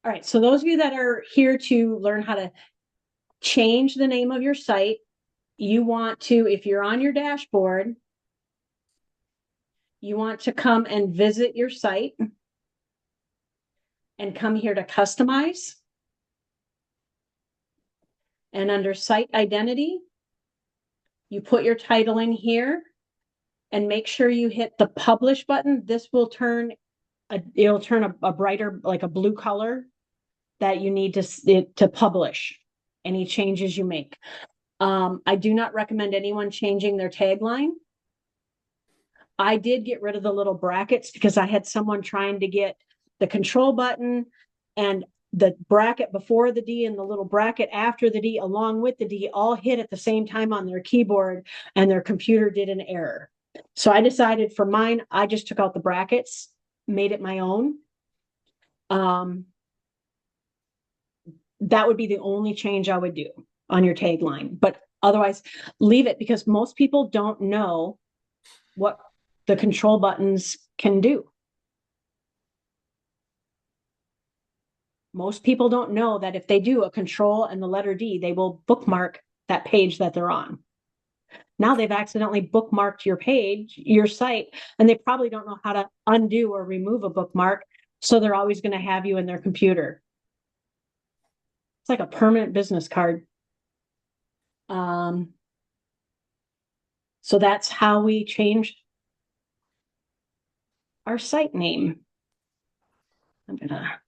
All right, so those of you that are here to learn how to change the name of your site, you want to, if you're on your dashboard, you want to come and visit your site and come here to customize. And under site identity, you put your title in here and make sure you hit the publish button. This will turn it'll turn a brighter, like a blue color that you need to publish any changes you make. I do not recommend anyone changing their tagline. I did get rid of the little brackets because I had someone trying to get the control button and the bracket before the D and the little bracket after the D along with the D all hit at the same time on their keyboard, and their computer did an error. So I decided for mine, I just took out the brackets, made it my own. That would be the only change I would do on your tagline, but otherwise leave it, because most people don't know what the control buttons can do. Most people don't know that if they do a control and the letter D, they will bookmark that page that they're on. Now they've accidentally bookmarked your page, your site, and they probably don't know how to undo or remove a bookmark. So they're always going to have you in their computer. It's like a permanent business card. So that's how we change our site name. I'm gonna